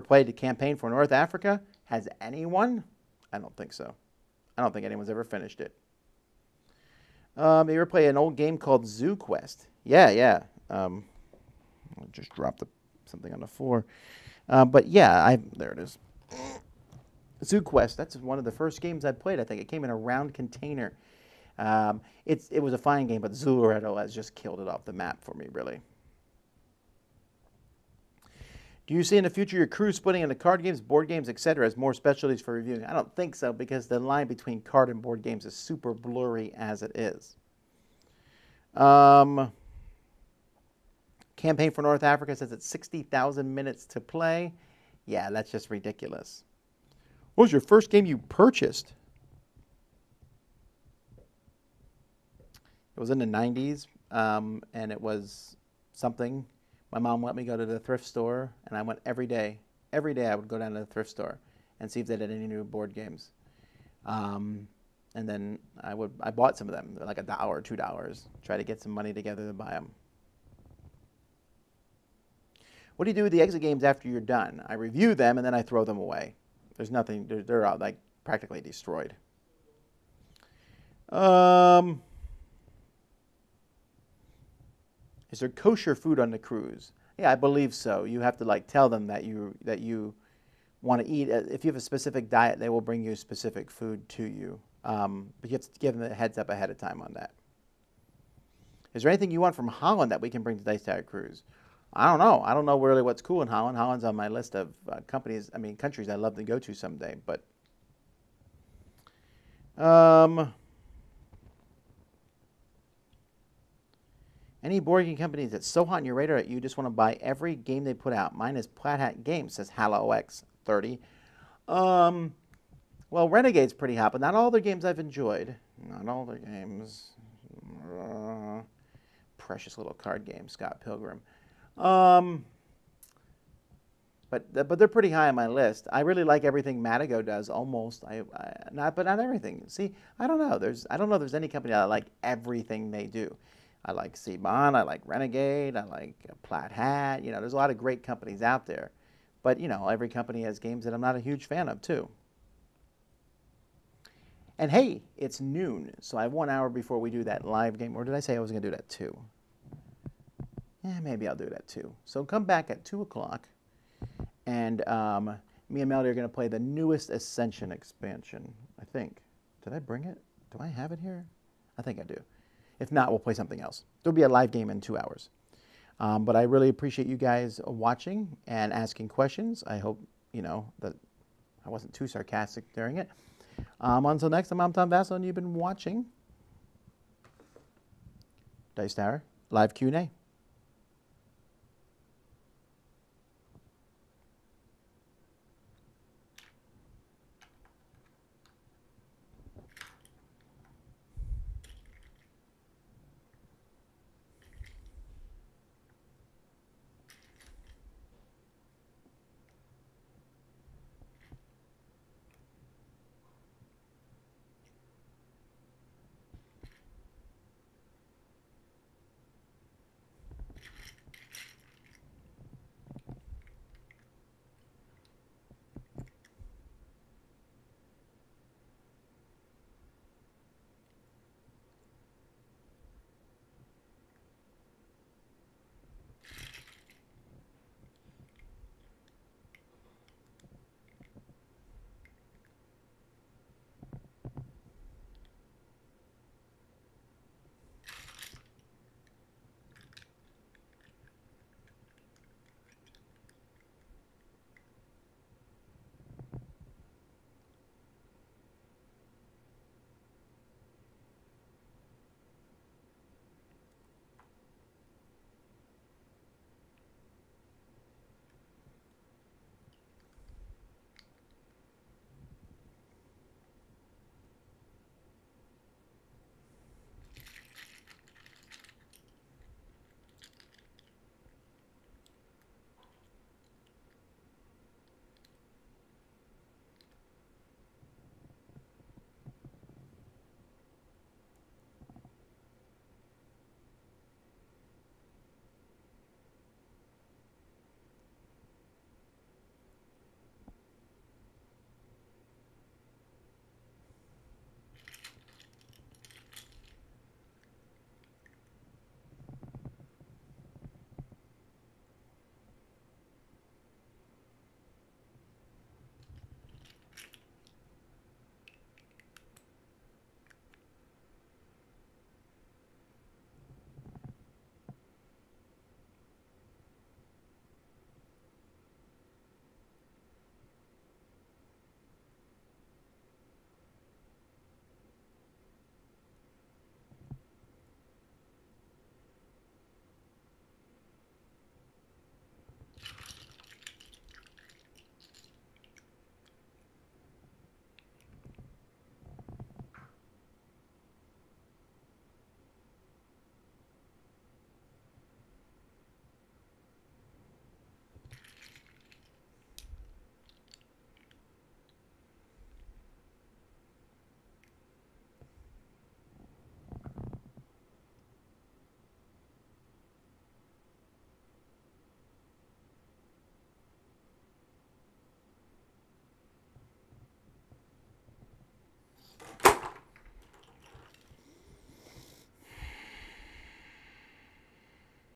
played the campaign for North Africa? Has anyone? I don't think so. I don't think anyone's ever finished it. You ever play an old game called Zoo Quest? Yeah. I just dropped something on the floor. But yeah, there it is. Zoo Quest, that's one of the first games I played, I think. It came in a round container. It was a fine game, but Zooraretto has just killed it off the map for me, really. Do you see in the future your crew splitting into card games, board games, etc. as more specialties for reviewing? I don't think so, because the line between card and board games is super blurry as it is. Campaign for North Africa says it's 60,000 minutes to play. Yeah, that's just ridiculous. What was your first game you purchased? It was in the 90s, and it was something. My mom let me go to the thrift store, and I went every day. Every day I would go down to the thrift store and see if they had any new board games. And then I bought some of them, like $1 or $2, try to get some money together to buy them. What do you do with the exit games after you're done? I review them, and then I throw them away. There's nothing, they're all like practically destroyed. Is there kosher food on the cruise? Yeah, I believe so. You have to like tell them that you want to eat. If you have a specific diet, they will bring you specific food to you. But you have to give them a heads up ahead of time on that. Is there anything you want from Holland that we can bring to Dice Tower Cruise? I don't know. I don't know really what's cool in Holland. Holland's on my list of countries I'd love to go to someday. But any board game companies that's so hot on your radar that you just want to buy every game they put out? Mine is Plaid Hat Games, says HaloX30. Well, Renegade's pretty hot, but not all their games I've enjoyed. Not all their games. Precious little card game, Scott Pilgrim. But they're pretty high on my list. I really like everything Matago does, almost. But not everything. See, I don't know. I don't know if there's any company that I like everything they do. I like C-Bon, I like Renegade, I like Plaid Hat. You know, there's a lot of great companies out there. But, you know, every company has games that I'm not a huge fan of, too. And hey, it's noon, so I have 1 hour before we do that live game. Or did I say I was going to do that at 2? Yeah, maybe I'll do it at 2. So come back at 2 o'clock, and me and Melody are going to play the newest Ascension expansion, I think. Did I bring it? Do I have it here? I think I do. If not, we'll play something else. There'll be a live game in 2 hours. But I really appreciate you guys watching and asking questions. I hope, you know, that I wasn't too sarcastic during it. Until next time, I'm Tom Vasel, and you've been watching Dice Tower Live Q&A.